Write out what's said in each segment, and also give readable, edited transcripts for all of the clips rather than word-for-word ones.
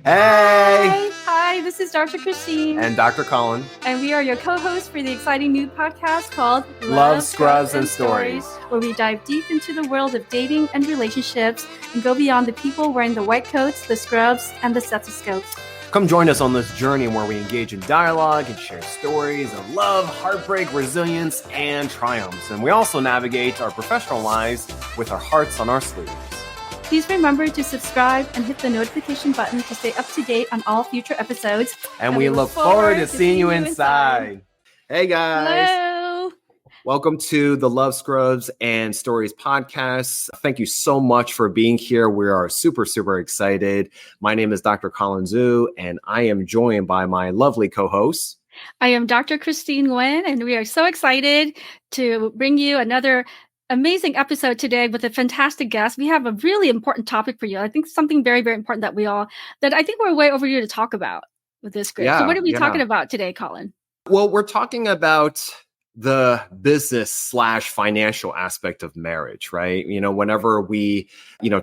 Hey! Hi, this is Dr. Christine. And Dr. Colin. And we are your co-hosts for the exciting new podcast called Love, Scrubs, and Stories, where we dive deep into the world of dating and relationships and go beyond the people wearing the white coats, the scrubs, and the stethoscopes. Come join us on this journey where we engage in dialogue and share stories of love, heartbreak, resilience, and triumphs. And we also navigate our professional lives with our hearts on our sleeves. Please remember to subscribe and hit the notification button to stay up to date on all future episodes. And we look forward to seeing you inside. Hey, guys. Hello. Welcome to the Love, Scrubs, and Stories podcast. Thank you so much for being here. We are super, super excited. My name is Dr. Colin Zhu, and I am joined by my lovely co-hosts. I am Dr. Christine Nguyen, and we are so excited to bring you another amazing episode today with a fantastic guest. We have a really important topic for you. I think something very, very important that I think we're way overdue to talk about with this group. Yeah, so what are we talking about today, Colin? Well, we're talking about the business/financial aspect of marriage, right? You know, whenever we,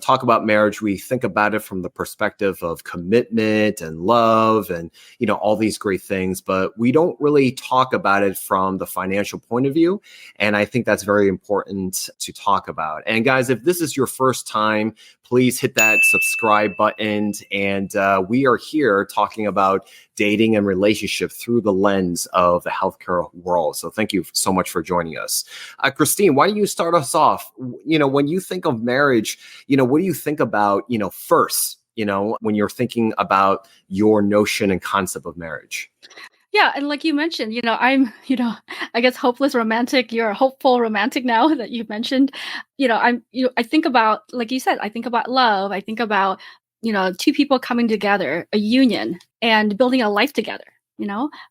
talk about marriage, we think about it from the perspective of commitment and love and, all these great things, but we don't really talk about it from the financial point of view. And I think that's very important to talk about. And guys, if this is your first time, please hit that subscribe button. And we are here talking about dating and relationship through the lens of the healthcare world. So thank you so much for joining us. Christine, why don't you start us off? When you think of marriage, what do you think about, first, when you're thinking about your notion and concept of marriage? Yeah. And like you mentioned, I'm, I guess hopeless romantic. You're a hopeful romantic now that you've mentioned. I think about, like you said, I think about love. I think about, two people coming together, a union, and building a life together.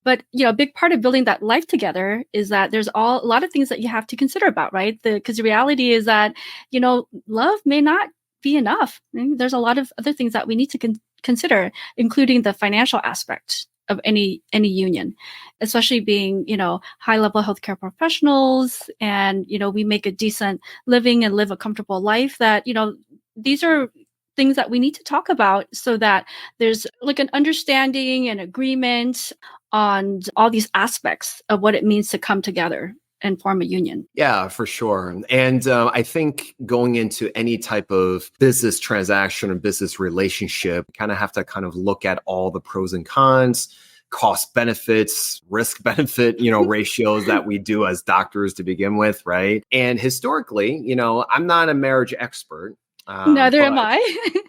But a big part of building that life together is that there's a lot of things that you have to consider about, right? Because the reality is that, love may not be enough. There's a lot of other things that we need to consider, including the financial aspect of any union, especially being, high level healthcare professionals, and, we make a decent living and live a comfortable life that, these are things that we need to talk about so that there's like an understanding and agreement on all these aspects of what it means to come together and form a union. Yeah, for sure. And I think going into any type of business transaction or business relationship, kind of have to look at all the pros and cons, cost benefits, risk benefit, ratios that we do as doctors to begin with, right? And historically, I'm not a marriage expert. Neither am I.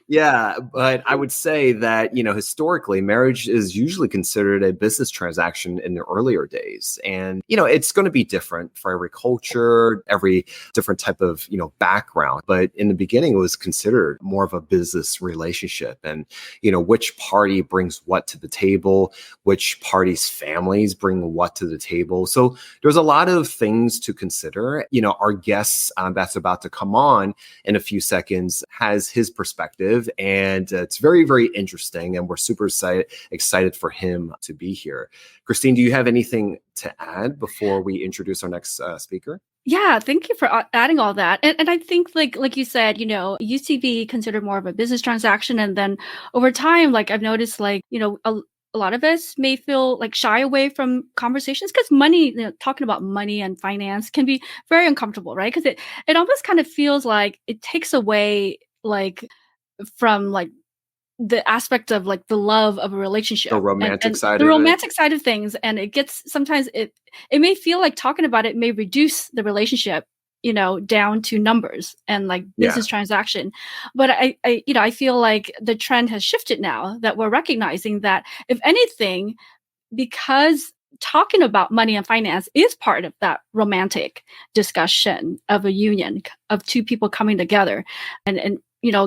Yeah, but I would say that, historically, marriage is usually considered a business transaction in the earlier days. And, it's going to be different for every culture, every different type of, background. But in the beginning, it was considered more of a business relationship. And, which party brings what to the table, which party's families bring what to the table. So there's a lot of things to consider. Our guest that's about to come on in a few seconds has his perspective, and it's very, very interesting, and we're super excited for him to be here. Christine, do you have anything to add before we introduce our next speaker? Yeah, thank you for adding all that. And I think like you said, it used to be considered more of a business transaction, and then over time, like I've noticed, a lot of us may feel like shy away from conversations because money, talking about money and finance can be very uncomfortable, right? Because it almost kind of feels like it takes away from the aspect of the love of a relationship, the romantic side, the romantic side of things, and it gets sometimes it may feel like talking about it may reduce the relationship, down to numbers and business transaction. But I feel like the trend has shifted now that we're recognizing that if anything, because talking about money and finance is part of that romantic discussion of a union of two people coming together and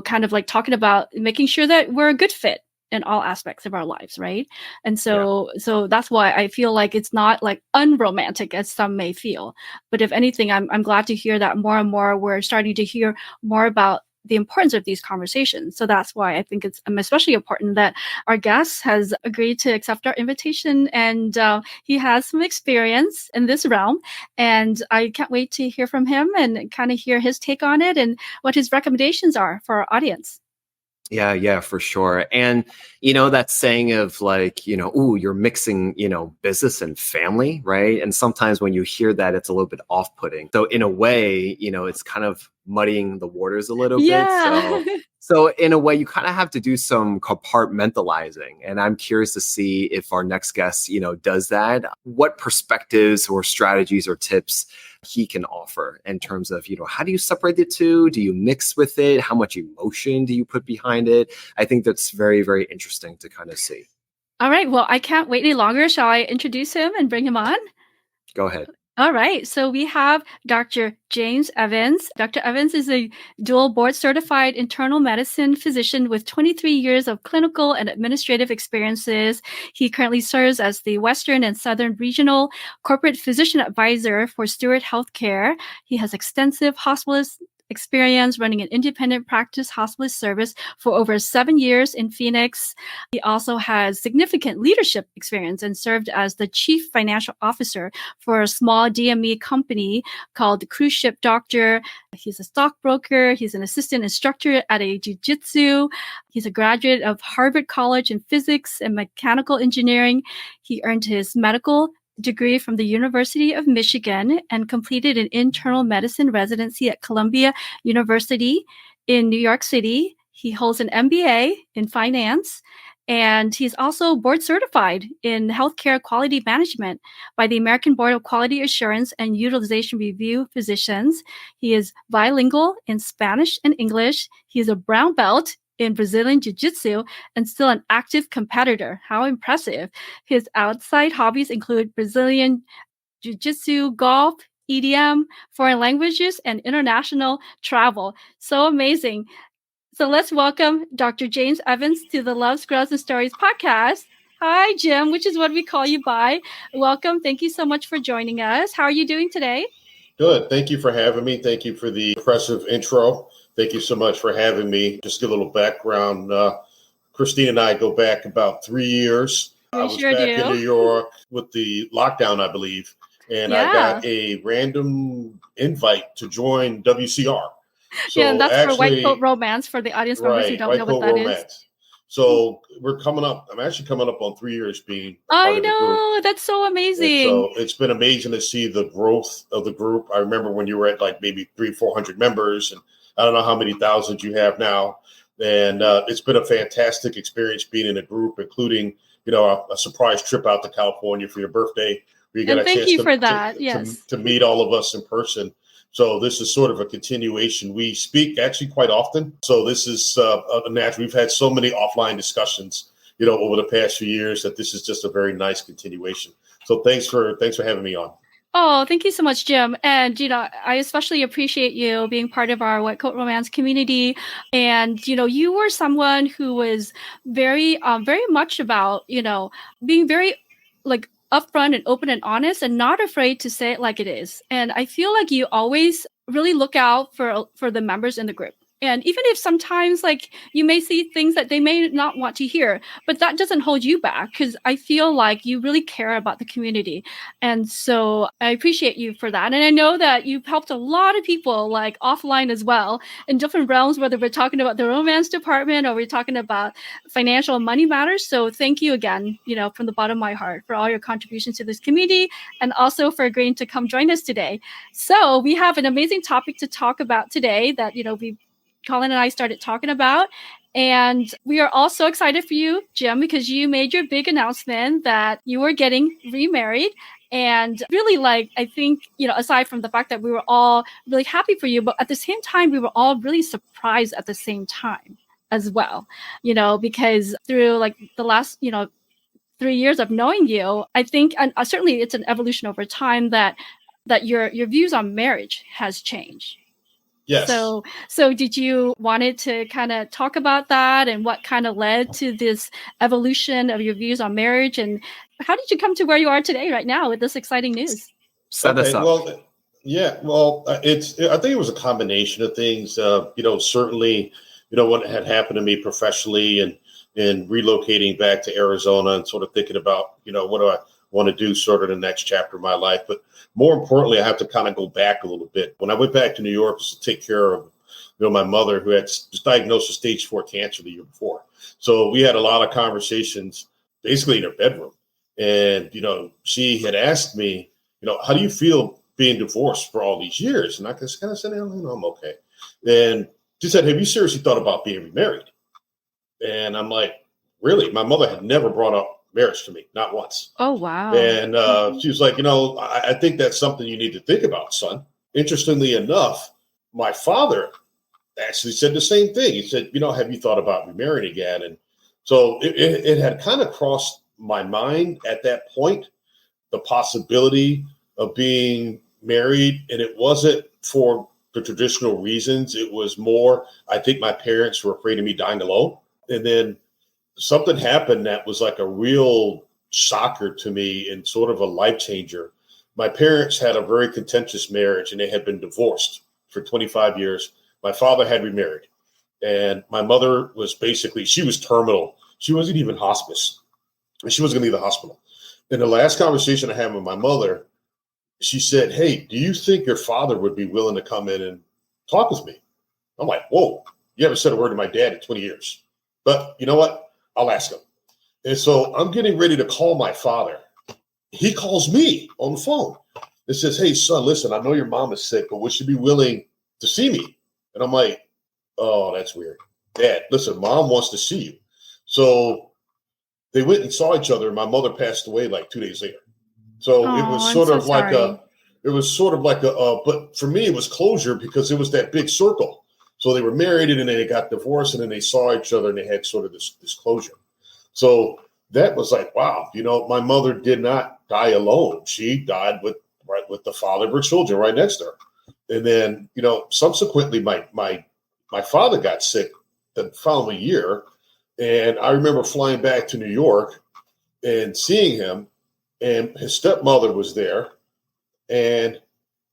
kind of talking about making sure that we're a good fit in all aspects of our lives, right? And so that's why I feel like it's not unromantic as some may feel. But if anything, I'm glad to hear that more and more we're starting to hear more about the importance of these conversations. So that's why I think it's especially important that our guest has agreed to accept our invitation, and he has some experience in this realm. And I can't wait to hear from him and kind of hear his take on it and what his recommendations are for our audience. Yeah, for sure. And, that saying of like, ooh, you're mixing, business and family, right? And sometimes when you hear that, it's a little bit off-putting. So in a way, it's kind of muddying the waters a little bit. Yeah. So in a way, you kind of have to do some compartmentalizing. And I'm curious to see if our next guest, does that. What perspectives or strategies or tips he can offer in terms of, how do you separate the two? Do you mix with it? How much emotion do you put behind it? I think that's very, very interesting to kind of see. All right. Well, I can't wait any longer. Shall I introduce him and bring him on? Go ahead. All right. So we have Dr. James Evans. Dr. Evans is a dual board certified internal medicine physician with 23 years of clinical and administrative experiences. He currently serves as the Western and Southern Regional Corporate Physician Advisor for Steward Healthcare. He has extensive hospitalist experience running an independent practice hospitalist service for over 7 years in Phoenix. He also has significant leadership experience and served as the chief financial officer for a small DME company called the Cruise Ship Doctor. He's a stockbroker. He's an assistant instructor at a jiu-jitsu. He's a graduate of Harvard College in physics and mechanical engineering. He earned his medical degree from the University of Michigan and completed an internal medicine residency at Columbia University in New York City. He holds an MBA in finance, and he's also board certified in healthcare quality management by the American Board of Quality Assurance and Utilization Review Physicians. He is bilingual in Spanish and English. He is a brown belt in Brazilian Jiu-Jitsu and still an active competitor. How impressive. His outside hobbies include Brazilian Jiu-Jitsu, golf, EDM, foreign languages, and international travel. So amazing. So let's welcome Dr. James Evans to the Love, Scrolls, and Stories podcast. Hi, Jim, which is what we call you by. Welcome. Thank you so much for joining us. How are you doing today? Good. Thank you for having me. Thank you for the impressive intro. Thank you so much for having me. Just give a little background. Christine and I go back about 3 years. I was back in New York with the lockdown, I believe, and I got a random invite to join WCR. So and that's actually, for White Coat Romance, for the audience members who don't know what that is. So we're coming up. I'm actually coming up on 3 years being. I know, that's so amazing. And so it's been amazing to see the growth of the group. I remember when you were at like maybe 300-400 members, and I don't know how many thousands you have now. And it's been a fantastic experience being in a group, including a surprise trip out to California for your birthday. Where you got a chance to meet all of us in person. So this is sort of a continuation. We speak actually quite often. So this is a natural. We've had so many offline discussions, over the past few years that this is just a very nice continuation. So thanks for having me on. Oh, thank you so much, Jim. And, I especially appreciate you being part of our White Coat Romance community. And, you were someone who was very much about, being very upfront and open and honest and not afraid to say it like it is. And I feel like you always really look out for the members in the group. And even if sometimes you may see things that they may not want to hear, but that doesn't hold you back, because I feel like you really care about the community. And so I appreciate you for that. And I know that you've helped a lot of people offline as well in different realms, whether we're talking about the romance department or we're talking about financial and money matters. So thank you again, from the bottom of my heart for all your contributions to this community and also for agreeing to come join us today. So we have an amazing topic to talk about today that, Colin and I started talking about. And we are all so excited for you, Jim, because you made your big announcement that you were getting remarried. And really, I think, aside from the fact that we were all really happy for you, but at the same time, we were all really surprised at the same time as well, because through the last, 3 years of knowing you, I think, and certainly it's an evolution over time that your views on marriage has changed. Yes. So did you wanted to kind of talk about that and what kind of led to this evolution of your views on marriage, and how did you come to where you are today right now with this exciting news? Set us up. Well, yeah. Well, I think it was a combination of things. Certainly, what had happened to me professionally and relocating back to Arizona and sort of thinking about, what do I want to do sort of the next chapter of my life. But more importantly, I have to kind of go back a little bit. When I went back to New York to take care of my mother, who was diagnosed with stage 4 cancer the year before. So we had a lot of conversations basically in her bedroom. And, she had asked me, how do you feel being divorced for all these years? And I just kind of said, I'm okay. And she said, have you seriously thought about being remarried? And I'm like, really? My mother had never brought up marriage to me, not once. Oh, wow. And she was like, I think that's something you need to think about, son. Interestingly enough, my father actually said the same thing. He said, have you thought about remarrying again? And so it had kind of crossed my mind at that point, the possibility of being married. And it wasn't for the traditional reasons. It was more, I think my parents were afraid of me dying alone. And then something happened that was like a real shocker to me and sort of a life changer. My parents had a very contentious marriage, and they had been divorced for 25 years. My father had remarried, and my mother was she was terminal. She wasn't even hospice, and she wasn't going to leave the hospital. In the last conversation I had with my mother, she said, hey, do you think your father would be willing to come in and talk with me? I'm like, whoa, you haven't said a word to my dad in 20 years. But you know what? I'll ask him. And so I'm getting ready to call my father. He calls me on the phone and says, hey, son, listen, I know your mom is sick, but would she be willing to see me? And I'm like, oh, that's weird. Dad, listen, mom wants to see you. So they went and saw each other. And my mother passed away like 2 days later. So it was sort of like but for me, it was closure because it was that big circle. So they were married and then they got divorced and then they saw each other and they had sort of this closure. So that was like, wow, my mother did not die alone. She died with the father of her children right next to her. And then, subsequently my father got sick the following year. And I remember flying back to New York and seeing him, and his stepmother was there. And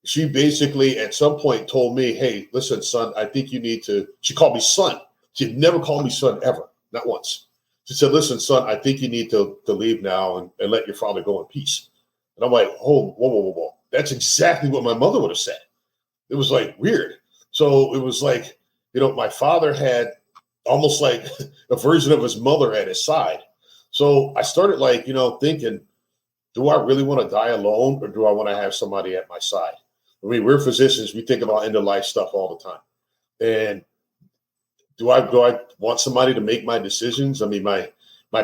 she basically at some point told me, hey, listen, son, I think you need to, she called me son. She had never called me son ever, not once. She said, listen, son, I think you need to leave now and let your father go in peace. And I'm like, oh, whoa. That's exactly what my mother would have said. It was like weird. So it was like, my father had almost like a version of his mother at his side. So I started thinking, do I really want to die alone or do I want to have somebody at my side? I mean, we're physicians. We think about end of life stuff all the time. And do I want somebody to make my decisions? I mean, my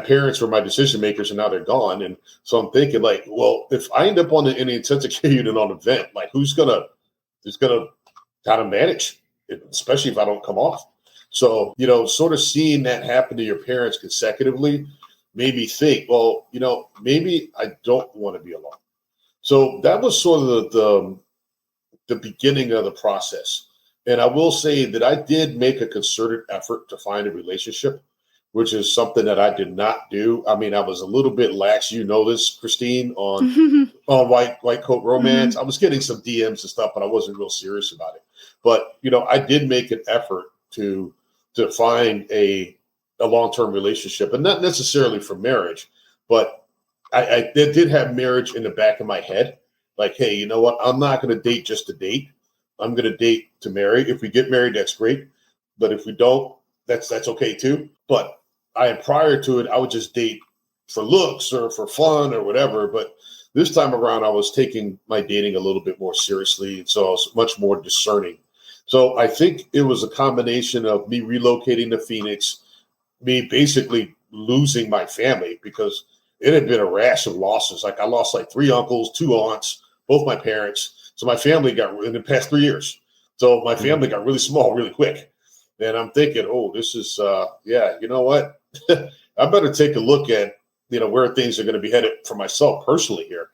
parents were my decision makers and now they're gone. And so I'm thinking well, if I end up in the intensive care unit on a vent, who's going to kind of manage it, especially if I don't come off? So, sort of seeing that happen to your parents consecutively made me think, well, maybe I don't want to be alone. So that was sort of the beginning of the process. And I will say that I did make a concerted effort to find a relationship, which is something that I did not do. I mean, I was a little bit lax. You know this, Christine, on White Coat Romance. I was getting some DMs and stuff, but I wasn't real serious about it. But, I did make an effort to find a long-term relationship, and not necessarily for marriage, but I did have marriage in the back of my head. Like, hey, you know what? I'm not going to date just to date. I'm going to date to marry. If we get married, that's great. But if we don't, that's okay too. But prior to it, I would just date for looks or for fun or whatever. But this time around, I was taking my dating a little bit more seriously. And so I was much more discerning. So I think it was a combination of me relocating to Phoenix, me basically losing my family because it had been a rash of losses. Like I lost 3 uncles, 2 aunts, both my parents. So my family got in the past 3 years. So my family got really small really quick. And I'm thinking, oh, this is, you know what? I better take a look at, where things are going to be headed for myself personally here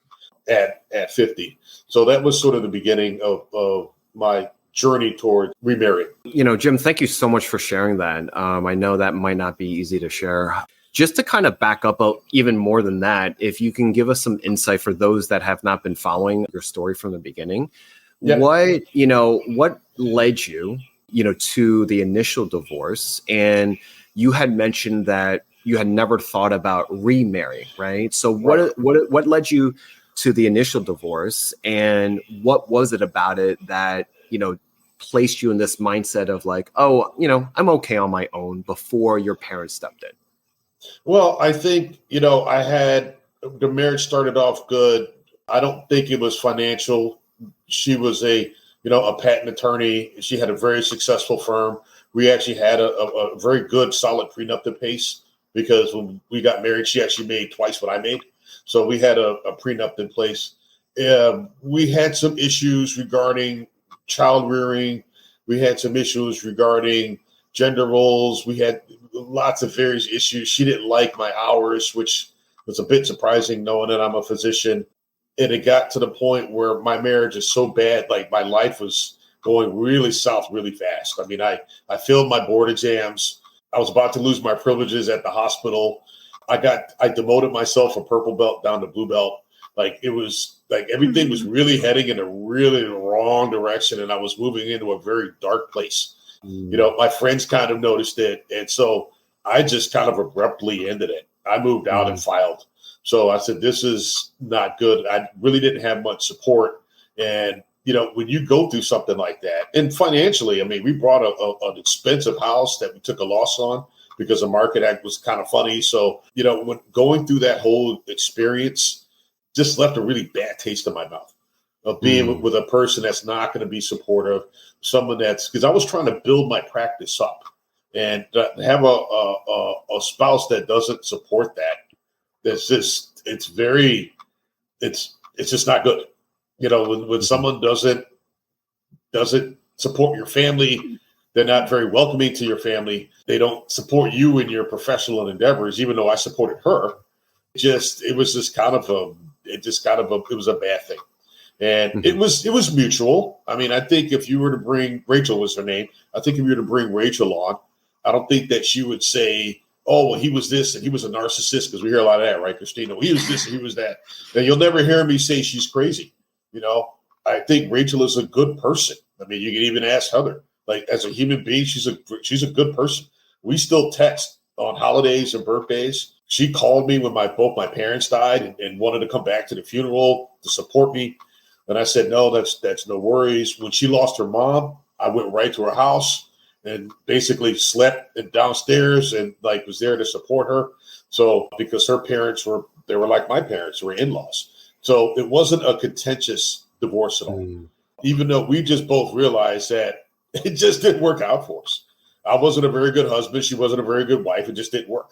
at 50. So that was sort of the beginning of my journey toward remarrying. Jim, thank you so much for sharing that. I know that might not be easy to share. Just to kind of back up even more than that, if you can give us some insight for those that have not been following your story from the beginning, what led you, to the initial divorce? And you had mentioned that you had never thought about remarrying, right? So what led you to the initial divorce, and what was it about it that, placed you in this mindset of like, oh, I'm okay on my own before your parents stepped in? Well, I think, the marriage started off good. I don't think it was financial. She was a patent attorney. She had a very successful firm. We actually had a very good, solid prenup pace, because when we got married, she actually made twice what I made. So we had a prenup in place. We had some issues regarding child rearing. We had some issues regarding gender roles. We had lots of various issues. She didn't like my hours, which was a bit surprising, knowing that I'm a physician. And it got to the point where my marriage is so bad, like my life was going really south really fast. I mean, I failed my board exams. I was about to lose my privileges at the hospital. I demoted myself from purple belt down to blue belt. Like, it was like everything was really heading in a really wrong direction, and I was moving into a very dark place. My friends kind of noticed it, and so I just kind of abruptly ended it. I moved out and filed. So I said, this is not good. I really didn't have much support. And, when you go through something like that, and financially, I mean, we bought an expensive house that we took a loss on because the market act was kind of funny. So, when going through that whole experience just left a really bad taste in my mouth of being with a person that's not going to be supportive, someone because I was trying to build my practice up, and to have a spouse that doesn't support that. It's just not good. When someone doesn't support your family, they're not very welcoming to your family. They don't support you in your professional endeavors, even though I supported her. It was a bad thing. And it was mutual. I mean, I think if you were to bring, Rachel was her name. I think if you were to bring Rachel on, I don't think that she would say, oh, well, he was this and he was a narcissist, because we hear a lot of that, right, Christina? Well, he was this and he was that. And you'll never hear me say she's crazy. I think Rachel is a good person. I mean, you can even ask Heather. Like, as a human being, she's a good person. We still text on holidays and birthdays. She called me when both my parents died and wanted to come back to the funeral to support me. And I said, no, that's no worries. When she lost her mom, I went right to her house and basically slept downstairs and was there to support her. So, because her parents were like my parents, were in-laws. So it wasn't a contentious divorce at all. Even though we just both realized that it just didn't work out for us. I wasn't a very good husband. She wasn't a very good wife. It just didn't work.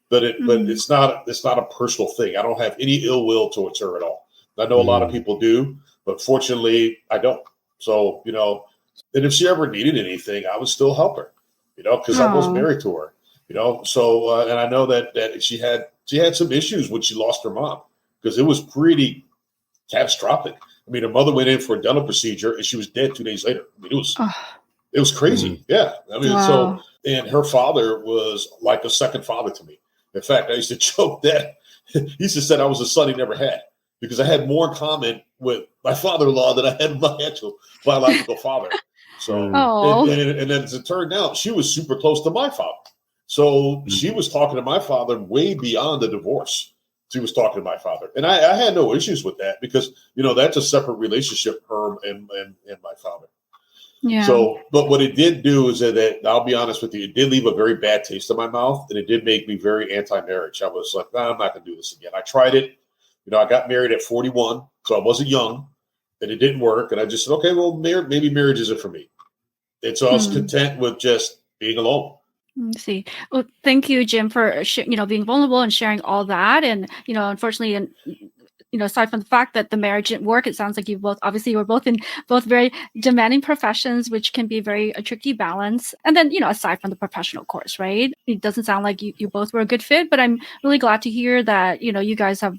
But it's not a personal thing. I don't have any ill will towards her at all. I know a lot of people do, but fortunately I don't. So, and if she ever needed anything, I would still help her, because I was married to her, So, and I know that she had some issues when she lost her mom, because it was pretty catastrophic. I mean, her mother went in for a dental procedure and she was dead 2 days later. I mean, it was crazy. Yeah. I mean, so, and her father was like a second father to me. In fact, I used to joke that he used to say I was a son he never had, because I had more in common with my father-in-law than I had with my actual biological father. So, and then as it turned out, she was super close to my father. So she was talking to my father way beyond the divorce. She was talking to my father. And I had no issues with that, because, that's a separate relationship, her and my father. Yeah. So, but what it did do is that, I'll be honest with you, it did leave a very bad taste in my mouth, and it did make me very anti-marriage. I was like, I'm not going to do this again. I tried it. I got married at 41, so I wasn't young, and it didn't work. And I just said, okay, well, maybe marriage isn't for me. And so I was content with just being alone. I see. Well, thank you, Jim, for being vulnerable and sharing all that. And unfortunately, and aside from the fact that the marriage didn't work, it sounds like you were both in very demanding professions, which can be a tricky balance. And then aside from the professional course, right? It doesn't sound like you both were a good fit. But I'm really glad to hear that you guys have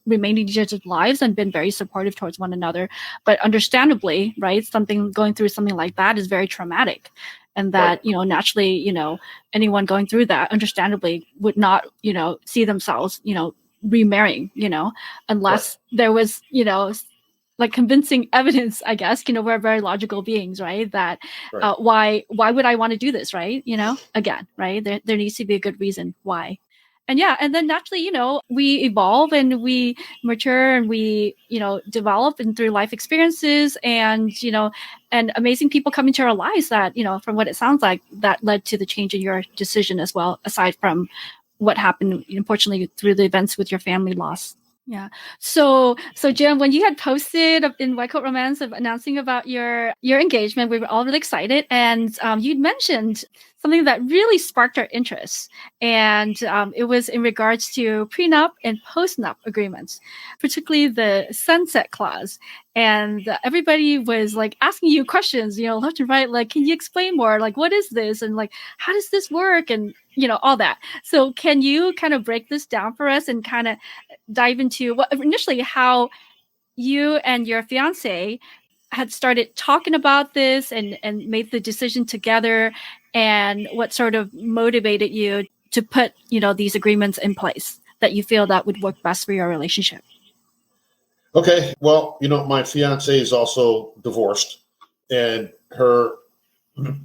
remained in each other's lives and been very supportive towards one another. But understandably, right, going through something like that is very traumatic. And that, naturally, anyone going through that understandably would not, see themselves, remarrying, unless there was, convincing evidence, I guess, we're very logical beings, right? That why would I want to do this, right? Again, right? There needs to be a good reason why. And then naturally, we evolve and we mature and we, develop and through life experiences and, and amazing people come into our lives that, from what it sounds like, that led to the change in your decision as well, aside from what happened, unfortunately, through the events with your family loss. Yeah. So Jim, when you had posted in White Coat Romance of announcing about your engagement, we were all really excited. And you'd mentioned something that really sparked our interest. And it was in regards to prenup and postnup agreements, particularly the sunset clause. And everybody was like asking you questions, left and right, like, can you explain more? Like, what is this? And like, how does this work? And, all that. So can you kind of break this down for us and kind of dive into initially how you and your fiance had started talking about this and made the decision together, and what sort of motivated you to put, these agreements in place that you feel that would work best for your relationship? Okay. Well, my fiance is also divorced, and her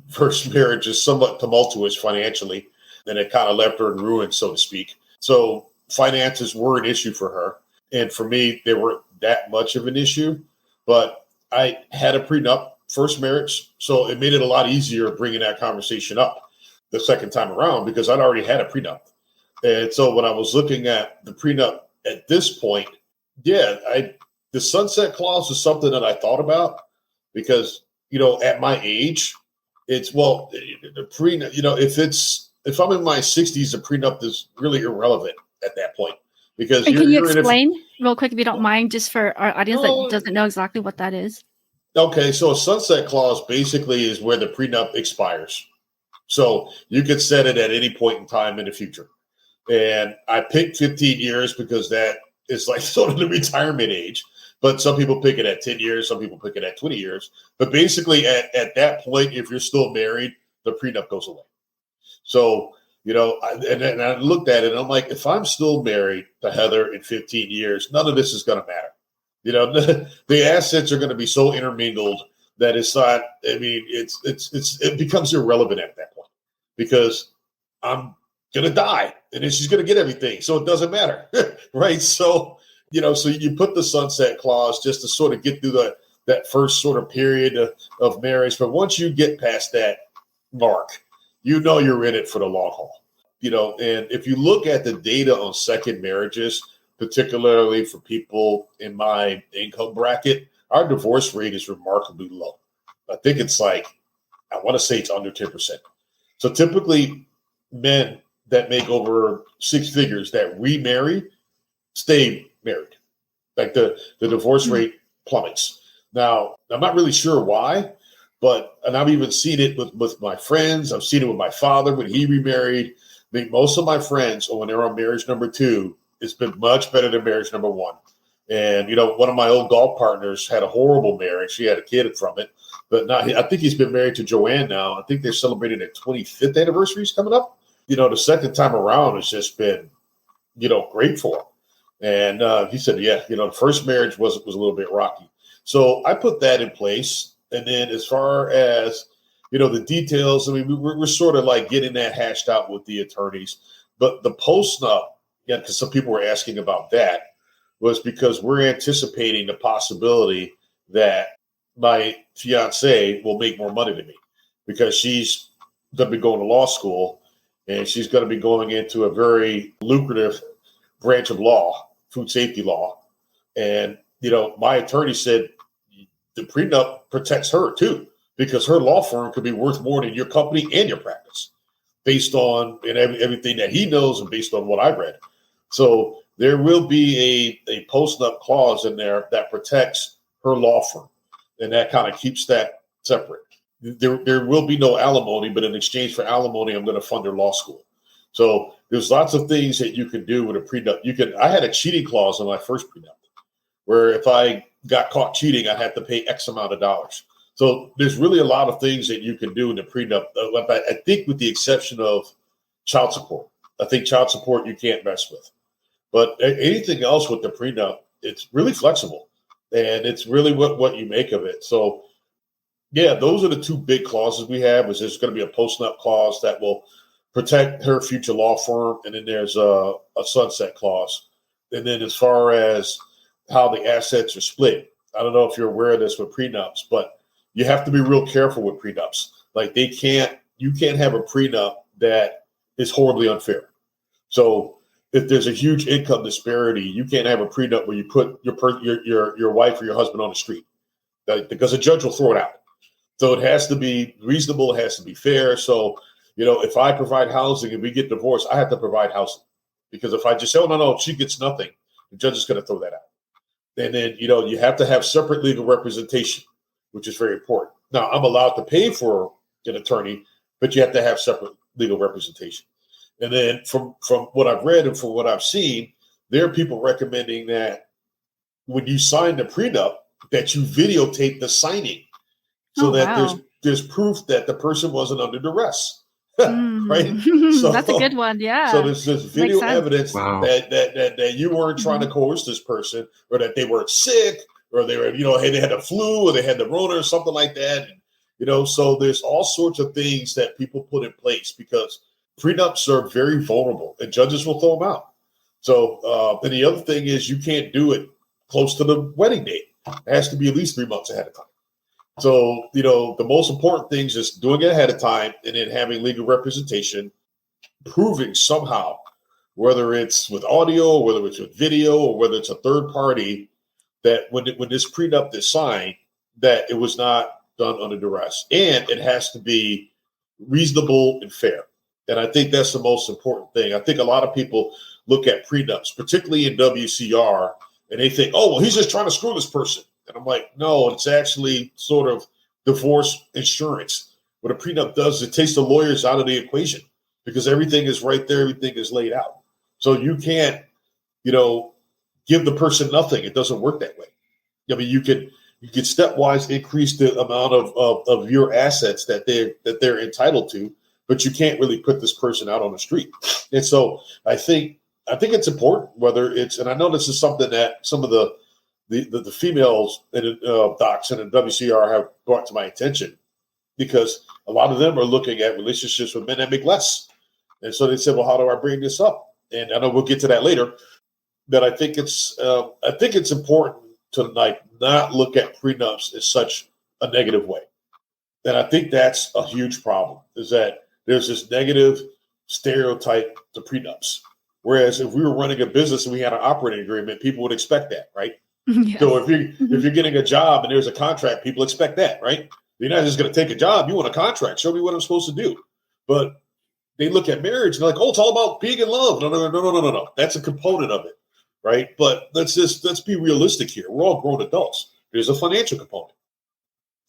first marriage is somewhat tumultuous financially, and it kind of left her in ruin, so to speak. So finances were an issue for her. And for me, they weren't that much of an issue, but I had a prenup first marriage. So it made it a lot easier bringing that conversation up the second time around because I'd already had a prenup. And so when I was looking at the prenup at this point, the sunset clause is something that I thought about because, at my age, it's, the prenup, if I'm in my 60s, the prenup is really irrelevant at that point because can you explain real quick, if you don't mind, just for our audience that doesn't know exactly what that is? Okay, so a sunset clause basically is where the prenup expires. So you could set it at any point in time in the future. And I picked 15 years because that is like sort of the retirement age. But some people pick it at 10 years, some people pick it at 20 years. But basically at that point, if you're still married, the prenup goes away. So, and I looked at it and I'm like, if I'm still married to Heather in 15 years, none of this is going to matter. The assets are going to be so intermingled that it's not, it becomes irrelevant at that point because I'm going to die and then she's going to get everything. So it doesn't matter. Right. So, so you put the sunset clause just to sort of get through that first sort of period of marriage. But once you get past that mark, you're in it for the long haul, and if you look at the data on second marriages, particularly for people in my income bracket, our divorce rate is remarkably low. I think it's I want to say it's under 10%. So typically men that make over six figures that remarry stay married. Like the divorce rate plummets. Now, I'm not really sure why, and I've even seen it with my friends. I've seen it with my father when he remarried. I mean, most of my friends, when they're on marriage number 2, it's been much better than marriage number 1. And, one of my old golf partners had a horrible marriage. She had a kid from it, but now I think he's been married to Joanne now. I think they're celebrating their 25th anniversary is coming up. The second time around has just been, great for him. And he said, the first marriage was a little bit rocky. So I put that in place. And then as far as, the details, we're sort of like getting that hashed out with the attorneys. But the postnup, because some people were asking about that, was because we're anticipating the possibility that my fiance will make more money than me because she's going to be going to law school and she's going to be going into a very lucrative branch of law, food safety law. And, my attorney said the prenup protects her too, because her law firm could be worth more than your company and your practice based on everything that he knows and based on what I read. So there will be a postnup clause in there that protects her law firm, and that kind of keeps that separate. There will be no alimony, but in exchange for alimony, I'm going to fund her law school. So there's lots of things that you can do with a prenup. I had a cheating clause in my first prenup, where if I got caught cheating, I had to pay X amount of dollars. So there's really a lot of things that you can do in the prenup. I think with the exception of child support. I think child support you can't mess with. But anything else with the prenup, it's really flexible. And it's really what you make of it. So, those are the two big clauses we have. Is there's going to be a postnup clause that will protect her future law firm, and then there's a sunset clause. And then as far as how the assets are split, I don't know if you're aware of this with prenups, but you have to be real careful with prenups. Like you can't have a prenup that is horribly unfair. So if there's a huge income disparity, you can't have a prenup where you put your wife or your husband on the street, because a judge will throw it out. So it has to be reasonable. It has to be fair. So, if I provide housing and we get divorced, I have to provide housing, because if I just say, oh, no, she gets nothing, the judge is going to throw that out. And then, you have to have separate legal representation, which is very important. Now, I'm allowed to pay for an attorney, but you have to have separate legal representation. And then from what I've read and from what I've seen, there are people recommending that when you sign the prenup, that you videotape the signing so there's proof that the person wasn't under duress. Right? So that's a good one. Yeah. So there's this video evidence that you weren't trying to coerce this person, or that they weren't sick, or they were, hey, they had the flu, or they had the Rona, or something like that. And, so there's all sorts of things that people put in place, because prenups are very vulnerable and judges will throw them out. So, and the other thing is, you can't do it close to the wedding date. It has to be at least 3 months ahead of time. So, the most important thing is just doing it ahead of time, and then having legal representation, proving somehow, whether it's with audio, or whether it's with video, or whether it's a third party, that when this prenup is signed, that it was not done under duress, and it has to be reasonable and fair. And I think that's the most important thing. I think a lot of people look at prenups, particularly in WCR, and they think, oh, well, he's just trying to screw this person. And I'm like, no, it's actually sort of divorce insurance. What a prenup does is it takes the lawyers out of the equation, because everything is right there. Everything is laid out. So you can't, give the person nothing. It doesn't work that way. I mean, you can stepwise increase the amount of your assets that they're entitled to, but you can't really put this person out on the street. And so I think it's important, whether it's, and I know this is something that some of the females and docs in the WCR have brought to my attention, because a lot of them are looking at relationships with men that make less. And so they said, well, how do I bring this up? And I know we'll get to that later, but I think it's important to not look at prenups as such a negative way. And I think that's a huge problem, is that there's this negative stereotype to prenups. Whereas if we were running a business and we had an operating agreement, people would expect that, right? Yes. So if you're getting a job and there's a contract, people expect that, right? You're not just going to take a job. You want a contract. Show me what I'm supposed to do. But they look at marriage and they're like, oh, it's all about being in love. No. That's a component of it, right? But let's be realistic here. We're all grown adults. There's a financial component.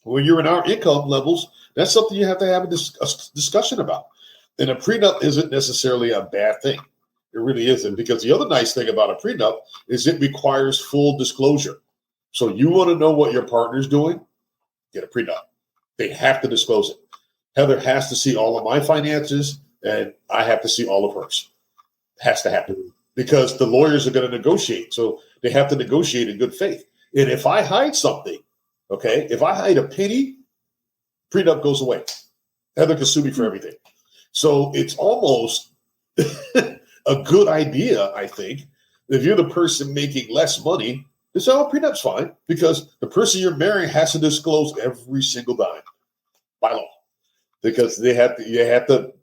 When you're in our income levels, that's something you have to have a discussion about. And a prenup isn't necessarily a bad thing. It really isn't, because the other nice thing about a prenup is it requires full disclosure. So you want to know what your partner's doing? Get a prenup. They have to disclose it. Heather has to see all of my finances, and I have to see all of hers. It has to happen, because the lawyers are going to negotiate. So they have to negotiate in good faith. And if I hide something, okay, if I hide a penny, prenup goes away. Heather can sue me for everything. So it's almost a good idea, I think, if you're the person making less money, to say, oh, prenup's fine, because the person you're marrying has to disclose every single dime by law, because they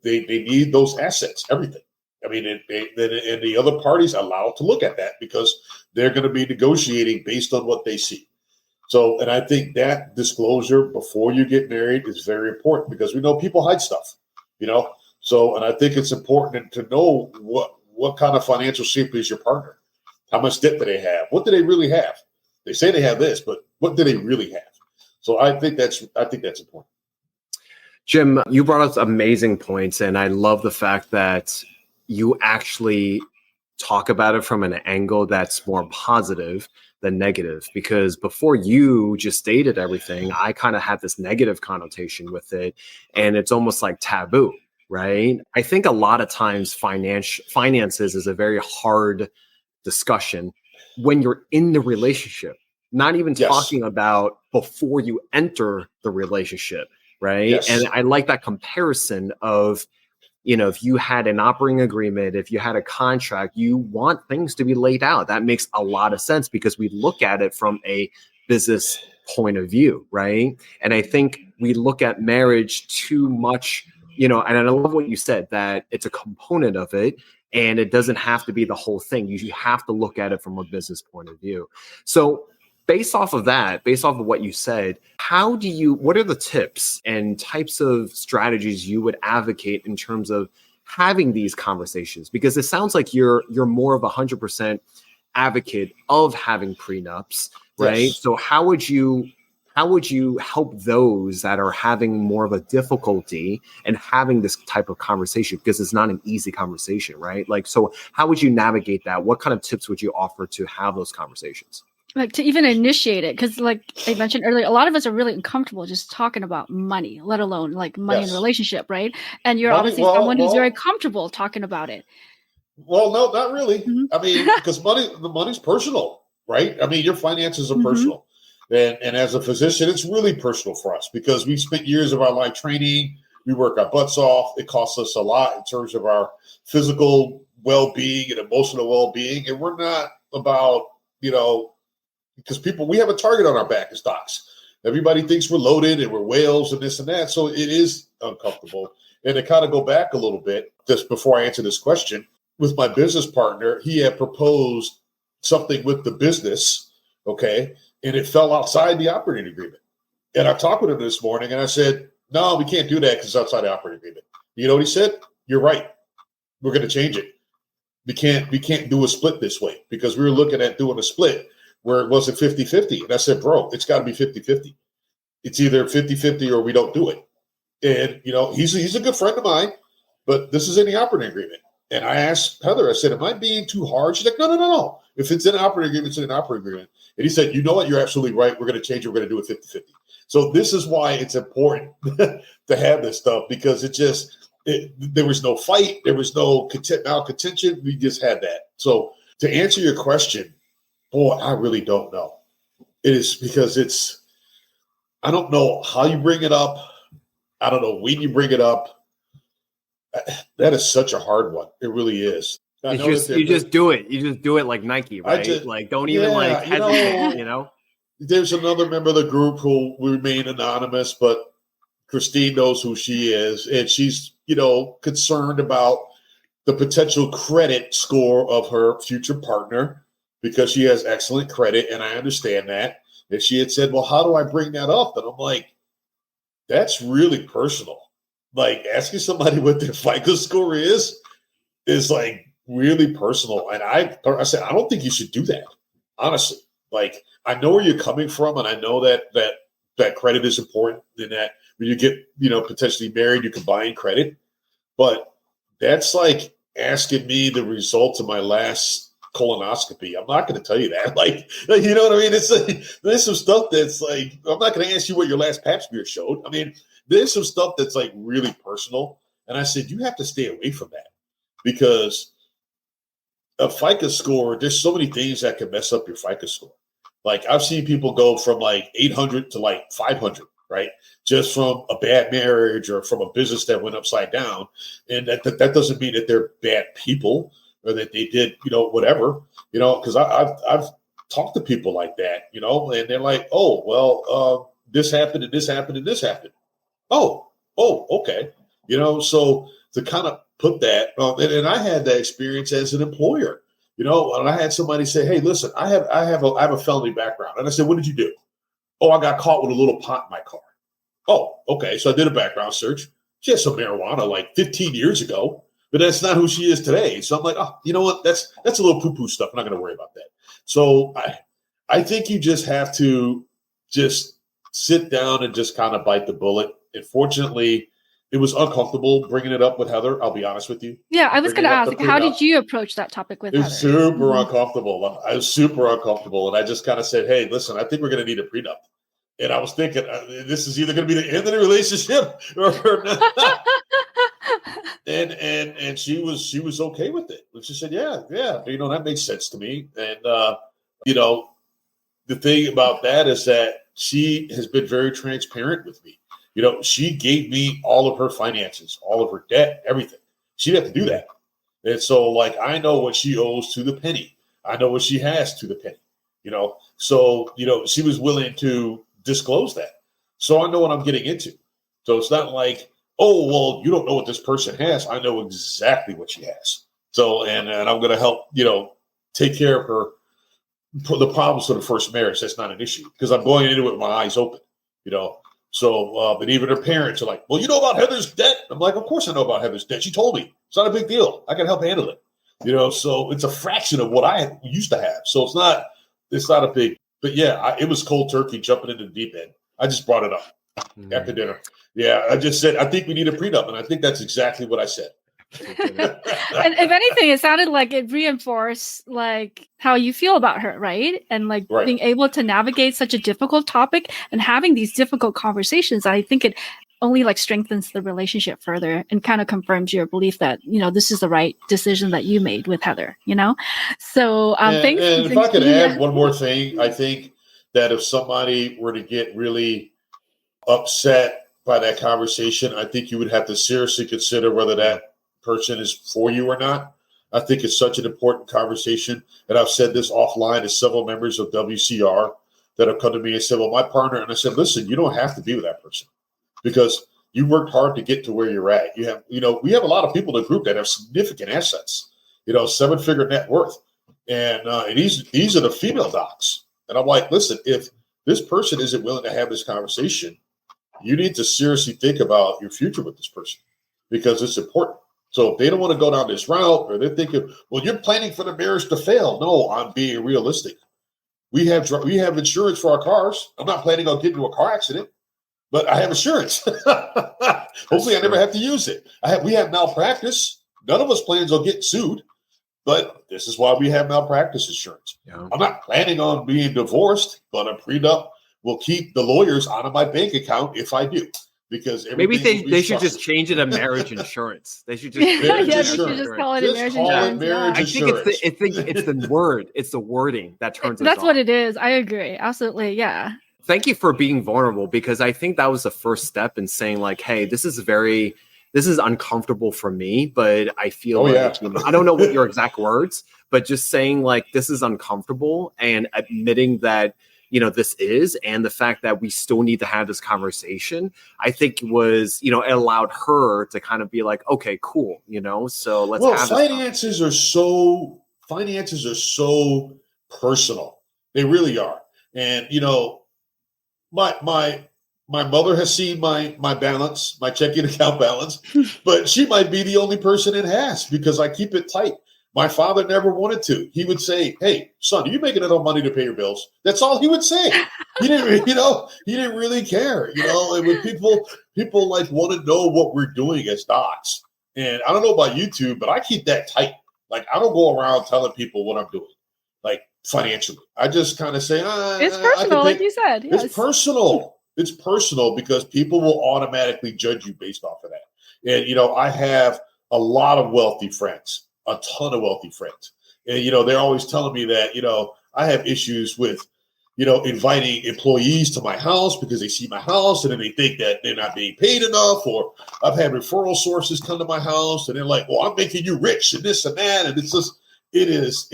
need those assets, everything. I mean, and the other parties are allowed to look at that, because they're going to be negotiating based on what they see. So, and I think that disclosure before you get married is very important, because we know people hide stuff, So, and I think it's important to know what kind of financial shape is your partner. How much debt do they have? What do they really have? They say they have this, but what do they really have? So I think that's important. Jim, you brought up amazing points, and I love the fact that you actually talk about it from an angle that's more positive than negative, because before you just stated everything, I kind of had this negative connotation with it, and it's almost like taboo. Right. I think a lot of times finances is a very hard discussion when you're in the relationship, not even talking about before you enter the relationship. Right. Yes. And I like that comparison of, if you had an operating agreement, if you had a contract, you want things to be laid out. That makes a lot of sense because we look at it from a business point of view, right? And I think we look at marriage too much, and I love what you said, that it's a component of it and it doesn't have to be the whole thing. You have to look at it from a business point of view. So based off of what you said, what are the tips and types of strategies you would advocate in terms of having these conversations? Because it sounds like you're more of 100% advocate of having prenups, right? Yes. So how would you help those that are having more of a difficulty and having this type of conversation? Because it's not an easy conversation, right? Like, so how would you navigate that? What kind of tips would you offer to have those conversations? Like to even initiate it, because like I mentioned earlier, a lot of us are really uncomfortable just talking about money, let alone like money in a relationship, right? And you're obviously someone who's very comfortable talking about it. Well, no, not really. Mm-hmm. I mean, because the money's personal, right? I mean, your finances are personal. And as a physician, it's really personal for us because we spent years of our life training. We work our butts off. It costs us a lot in terms of our physical well-being and emotional well-being. And we're not about, because we have a target on our back as docs. Everybody thinks we're loaded and we're whales and this and that. So it is uncomfortable. And to kind of go back a little bit, just before I answer this question, with my business partner, he had proposed something with the business, okay? And it fell outside the operating agreement. And I talked with him this morning and I said, no, we can't do that because it's outside the operating agreement. You know what he said? You're right. We're going to change it. We can't do a split this way because we were looking at doing a split where it wasn't 50-50. And I said, bro, it's got to be 50-50. It's either 50-50 or we don't do it. And, he's a good friend of mine, but this is in the operating agreement. And I asked Heather, I said, am I being too hard? She's like, no. If it's in an operating agreement, it's in an operating agreement. And he said, you know what? You're absolutely right. We're going to change it. We're going to do it 50-50. So this is why it's important to have this stuff because there was no fight. There was no malcontention. We just had that. So to answer your question, boy, I really don't know. It is because I don't know how you bring it up. I don't know when you bring it up. That is such a hard one. It really is. You just do it. You just do it like Nike, right? Don't even hesitate, There's another member of the group who will remain anonymous, but Christine knows who she is. And she's, concerned about the potential credit score of her future partner because she has excellent credit. And I understand that. And she had said, well, how do I bring that up? And I'm like, that's really personal. Like asking somebody what their FICO score is like really personal. And I said, I don't think you should do that. Honestly, like I know where you're coming from. And I know that credit is important in that when you get, potentially married, you combine credit, but that's like asking me the results of my last colonoscopy. I'm not going to tell you that. Like, you know what I mean? It's like, there's some stuff that's like, I'm not going to ask you what your last pap smear showed. I mean, there's some stuff that's like really personal. And I said, you have to stay away from that because a FICO score, there's so many things that can mess up your FICO score. Like I've seen people go from like 800 to like 500, right? Just from a bad marriage or from a business that went upside down. And that doesn't mean that they're bad people or that they did, whatever, because I've talked to people like that, and they're like, oh, well, this happened and this happened and this happened. Oh, okay. So to kind of put that, and I had that experience as an employer, and I had somebody say, hey, listen, I have a felony background. And I said, what did you do? Oh, I got caught with a little pot in my car. Oh, okay. So I did a background search. She had some marijuana like 15 years ago, but that's not who she is today. So I'm like, oh, you know what? That's a little poo-poo stuff. I'm not going to worry about that. So I think you just have to just sit down and just kind of bite the bullet. And fortunately, it was uncomfortable bringing it up with Heather. I'll be honest with you. Yeah, I was going to ask, how did you approach that topic with Heather? It was super uncomfortable. I was super uncomfortable. And I just kind of said, hey, listen, I think we're going to need a prenup. And I was thinking, this is either going to be the end of the relationship or not. and she was okay with it. And she said, yeah, that makes sense to me. And, the thing about that is that she has been very transparent with me. She gave me all of her finances, all of her debt, everything. she'd have to do that. And so, like, I know what she owes to the penny. I know what she has to the penny, So, she was willing to disclose that. So I know what I'm getting into. So it's not like, oh, well, you don't know what this person has. I know exactly what she has. So, and I'm going to help, take care of her, the problems of the first marriage. That's not an issue because I'm going into it with my eyes open, So, but even her parents are like, well, you know about Heather's debt? I'm like, of course I know about Heather's debt. She told me. It's not a big deal. I can help handle it. So it's a fraction of what I used to have. So it's not a big, but yeah, it was cold turkey jumping into the deep end. I just brought it up after dinner. Yeah, I just said, I think we need a prenup. And I think that's exactly what I said. And if anything, it sounded like it reinforced like how you feel about her, right? And like being able to navigate such a difficult topic and having these difficult conversations. I think it only like strengthens the relationship further and kind of confirms your belief that, this is the right decision that you made with Heather, So thanks. And if I could add one more thing, I think that if somebody were to get really upset by that conversation, I think you would have to seriously consider whether that person is for you or not. I think it's such an important conversation. And I've said this offline to several members of WCR that have come to me and said, well, my partner, and I said, listen, you don't have to be with that person because you worked hard to get to where you're at. You have, we have a lot of people in the group that have significant assets, 7-figure net worth. And these are the female docs. And I'm like, listen, if this person isn't willing to have this conversation, you need to seriously think about your future with this person because it's important. So if they don't want to go down this route or they're thinking, well, you're planning for the marriage to fail. No, I'm being realistic. We have insurance for our cars. I'm not planning on getting into a car accident, but I have insurance. Hopefully I never have to use it. We have malpractice. None of us plans on getting sued, but this is why we have malpractice insurance. Yeah. I'm not planning on being divorced, but a prenup will keep the lawyers out of my bank account if I do. Because maybe they should just change it to marriage insurance. They should just call it marriage insurance. I think it's the word. It's the wording that turns. That's what it is. I agree. Absolutely. Yeah. Thank you for being vulnerable because I think that was the first step in saying like, hey, this is uncomfortable for me, but I feel I don't know what your exact words, but just saying like this is uncomfortable and admitting that. This is, and the fact that we still need to have this conversation, I think was, it allowed her to kind of be like, okay, cool, so let's have finances are so personal. They really are. And, my mother has seen my balance, my checking account balance, but she might be the only person it has because I keep it tight. My father never wanted to. He would say, hey, son, are you making enough money to pay your bills? That's all he would say. He didn't, he didn't really care, and when people like want to know what we're doing as docs. And I don't know about you two, but I keep that tight. Like I don't go around telling people what I'm doing, like financially. I just kind of say, it's personal, like you said. Yes. It's personal. It's personal because people will automatically judge you based off of that. And, I have a lot of wealthy friends. A ton of wealthy friends. And, they're always telling me that, I have issues with, inviting employees to my house because they see my house and then they think that they're not being paid enough. Or I've had referral sources come to my house and they're like, well, I'm making you rich and this and that. And it's just, it is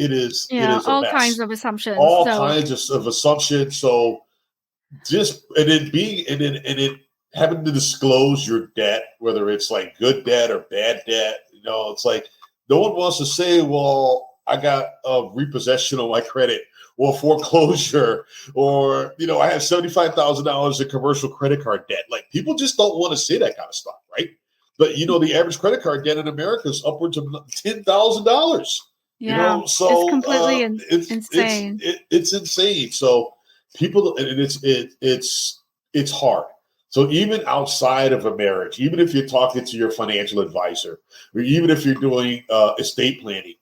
all kinds of assumptions. All kinds of assumptions. So having to disclose your debt, whether it's like good debt or bad debt, it's like, no one wants to say, well, I got a repossession on my credit or foreclosure or, I have $75,000 in commercial credit card debt. Like people just don't want to say that kind of stuff, right? But, the average credit card debt in America is upwards of $10,000. Yeah, so it's completely insane. It's insane. So people, and it's hard. So even outside of a marriage, even if you're talking to your financial advisor, or even if you're doing estate planning,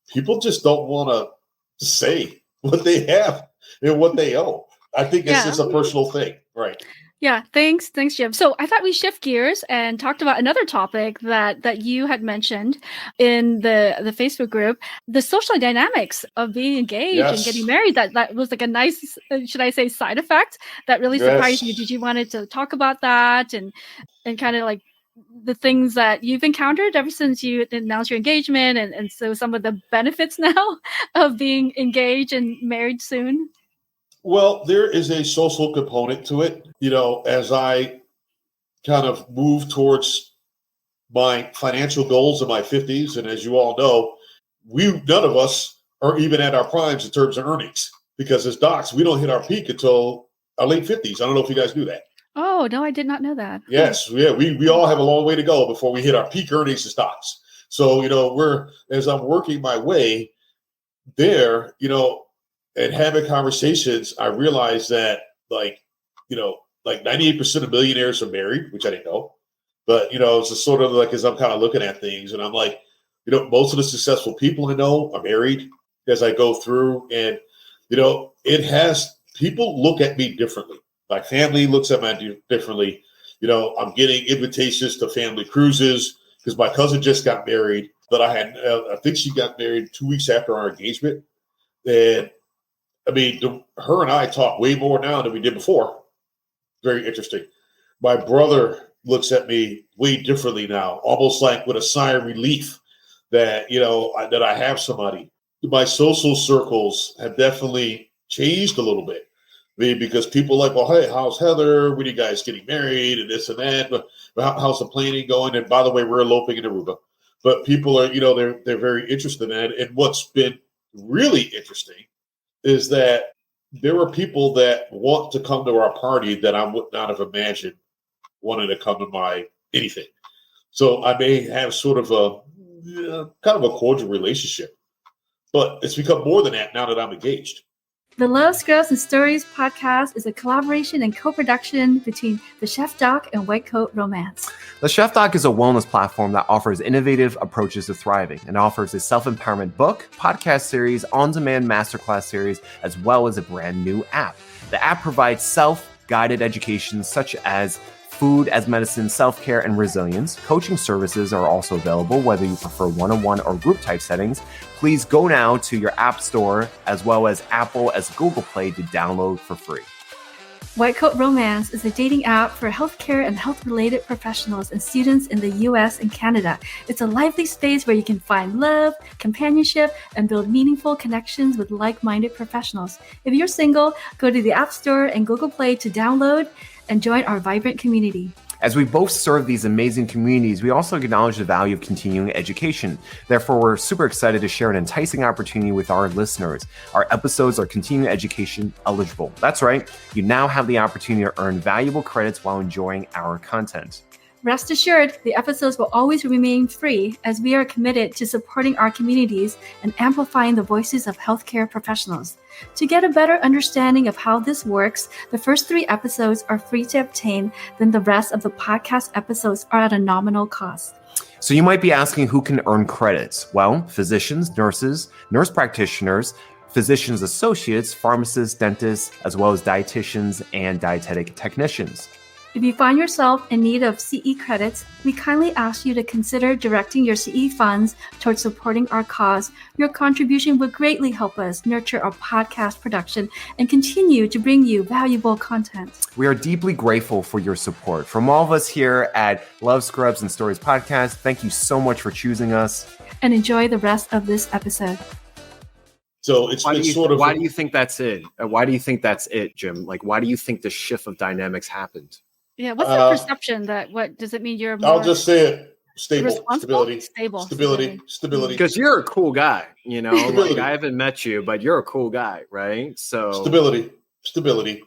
people just don't want to say what they have and what they owe. I think it's just a personal thing, right? Yeah, thanks, Jim. So I thought we shift gears and talked about another topic that you had mentioned in the Facebook group, the social dynamics of being engaged and getting married. That was like a nice, should I say, side effect that really surprised you. Did you wanted to talk about that and kind of like the things that you've encountered ever since you announced your engagement, and so some of the benefits now of being engaged and married soon? Well, there is a social component to it. As I kind of move towards my financial goals in my 50s, and as you all know, none of us are even at our primes in terms of earnings, because as docs, we don't hit our peak until our late 50s. I don't know if you guys knew that. Oh, no, I did not know that. Yes. Yeah. We all have a long way to go before we hit our peak earnings as docs. So, as I'm working my way there, and having conversations, I realized that like 98% of millionaires are married, which I didn't know. But, it's just sort of like, as I'm kind of looking at things, and I'm like, most of the successful people I know are married as I go through. And, it has, people look at me differently. My family looks at me differently. I'm getting invitations to family cruises because my cousin just got married. But I think she got married 2 weeks after our engagement. And I mean, her and I talk way more now than we did before. Very interesting. My brother looks at me way differently now, almost like with a sigh of relief that, that I have somebody. My social circles have definitely changed a little bit. I mean, because people are like, well, hey, how's Heather? When are you guys getting married? And this and that. But how's the planning going? And by the way, we're eloping in Aruba. But people are, they're very interested in it. And what's been really interesting is that there are people that want to come to our party that I would not have imagined wanted to come to my anything. So I may have sort of a kind of a cordial relationship, but it's become more than that now that I'm engaged. The Love, Scrubs, and Stories podcast is a collaboration and co-production between The Chef Doc and White Coat Romance. The Chef Doc is a wellness platform that offers innovative approaches to thriving and offers a self-empowerment book, podcast series, on-demand masterclass series, as well as a brand new app. The app provides self-guided education such as food as medicine, self-care, and resilience. Coaching services are also available, whether you prefer one-on-one or group type settings. Please go now to your app store as well as Apple as Google Play to download for free. White Coat Romance is a dating app for healthcare and health-related professionals and students in the US and Canada. It's a lively space where you can find love, companionship, and build meaningful connections with like-minded professionals. If you're single, go to the App Store and Google Play to download and join our vibrant community. As we both serve these amazing communities, we also acknowledge the value of continuing education. Therefore, we're super excited to share an enticing opportunity with our listeners. Our episodes are continuing education eligible. That's right. You now have the opportunity to earn valuable credits while enjoying our content. Rest assured, the episodes will always remain free as we are committed to supporting our communities and amplifying the voices of healthcare professionals. To get a better understanding of how this works, the first 3 episodes are free to obtain, then the rest of the podcast episodes are at a nominal cost. So you might be asking who can earn credits? Well, physicians, nurses, nurse practitioners, physicians associates, pharmacists, dentists, as well as dietitians and dietetic technicians. If you find yourself in need of CE credits, we kindly ask you to consider directing your CE funds towards supporting our cause. Your contribution would greatly help us nurture our podcast production and continue to bring you valuable content. We are deeply grateful for your support. From all of us here at Love, Scrubs, and Stories podcast, thank you so much for choosing us. And enjoy the rest of this episode. So it's been sort of... Why do you think that's it? Why do you think that's it, Jim? Like, why do you think the shift of dynamics happened? Yeah, what's the perception that, what does it mean you're more... I'll just say it, stability. Stability. Because you're a cool guy, like I haven't met you, but you're a cool guy, right? So stability.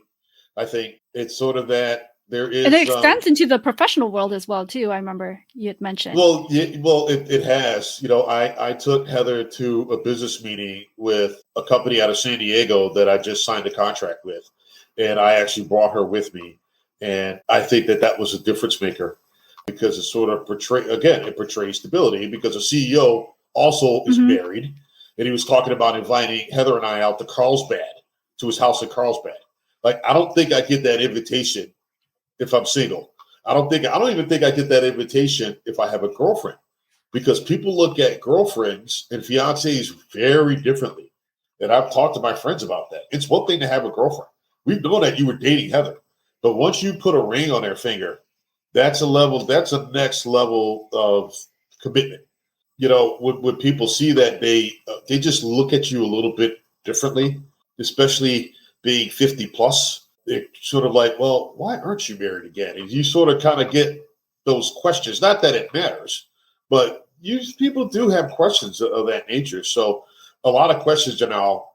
I think it's sort of that there is... And it extends into the professional world as well, too, I remember you had mentioned. Well, it has. I took Heather to a business meeting with a company out of San Diego that I just signed a contract with, and I actually brought her with me. And I think that was a difference maker because it sort of portrays stability because a CEO also is married. And he was talking about inviting Heather and I out to Carlsbad, to his house in Carlsbad. Like, I don't think I get that invitation if I'm single. I don't even think I get that invitation if I have a girlfriend, because people look at girlfriends and fiancés very differently. And I've talked to my friends about that. It's one thing to have a girlfriend. We've known that you were dating Heather. But once you put a ring on their finger, That's a next level of commitment. When people see that, they just look at you a little bit differently, especially being 50 plus. They're sort of like, well, why aren't you married again? And you sort of kind of get those questions. Not that it matters, but people do have questions of that nature. So a lot of questions are now,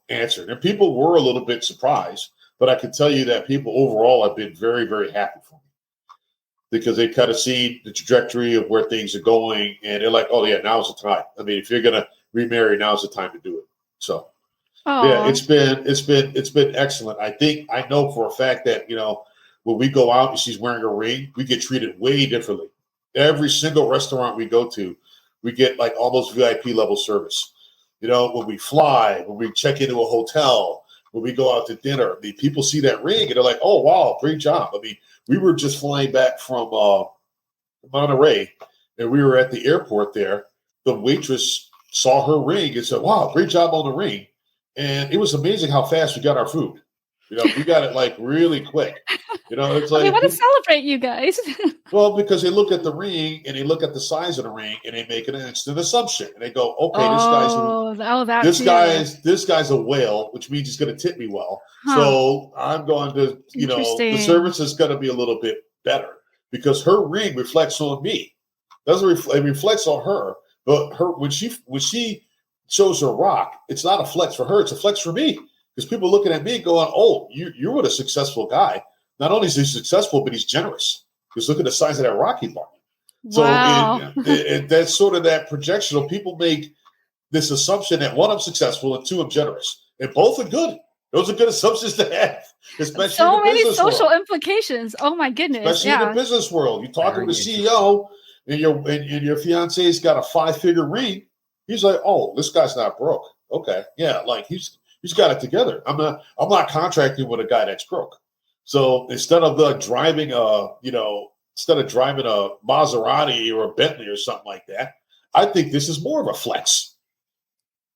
answered. And people were a little bit surprised, but I can tell you that people overall have been very, very happy for me because they kind of see the trajectory of where things are going. And they're like, oh, yeah, now's the time. I mean, if you're going to remarry, now's the time to do it. So, yeah, it's been excellent. I know for a fact that, when we go out and she's wearing a ring, we get treated way differently. Every single restaurant we go to, we get like almost VIP level service. When we fly, when we check into a hotel, when we go out to dinner, people see that ring and they're like, oh, wow, great job. I mean, we were just flying back from Monterey and we were at the airport there. The waitress saw her ring and said, wow, great job on the ring. And it was amazing how fast we got our food. We got it like really quick. It's like they want to celebrate you guys. Well, because they look at the ring and they look at the size of the ring and they make an instant assumption and they go, okay, this guy's a whale, which means he's going to tip me well. Huh. So I'm going to, the service is going to be a little bit better because her ring reflects on me. It reflects on her, but when she shows her rock, it's not a flex for her; it's a flex for me. Because people looking at me going, oh, you're with a successful guy. Not only is he successful, but he's generous. Because look at the size of that rock he bought. Wow. So that's sort of that projection. So people make this assumption that one, I'm successful, and two, I'm generous. And both are good. Those are good assumptions to have, especially so in the business world. social implications. Oh my goodness! Especially in the business world. You talk to the CEO, and your fiance's got a 5-figure ring. He's like, oh, this guy's not broke. Okay, yeah, like he's got it together. I'm not contracting with a guy that's broke. So instead of driving a Maserati or a Bentley or something like that, I think this is more of a flex.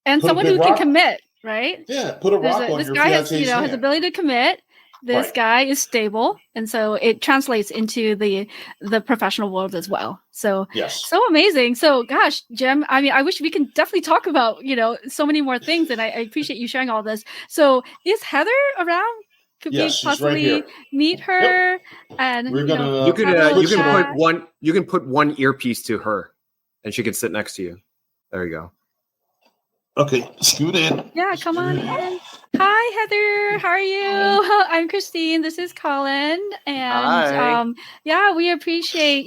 And someone who can commit, right? Yeah, put a rock on your fiance's hand. His ability to commit. This guy is stable, and so it translates into the professional world as well. So yes, so amazing. So gosh, Jim, I mean, I wish we can definitely talk about so many more things, and I appreciate you sharing all this. So is Heather around? Could we possibly right meet her? Yep. And we're gonna you can put one earpiece to her, and she can sit next to you. There you go. Okay, scoot in. Yeah, come on in. Hi, Heather. How are you? I'm Christine. This is Colin. And we appreciate,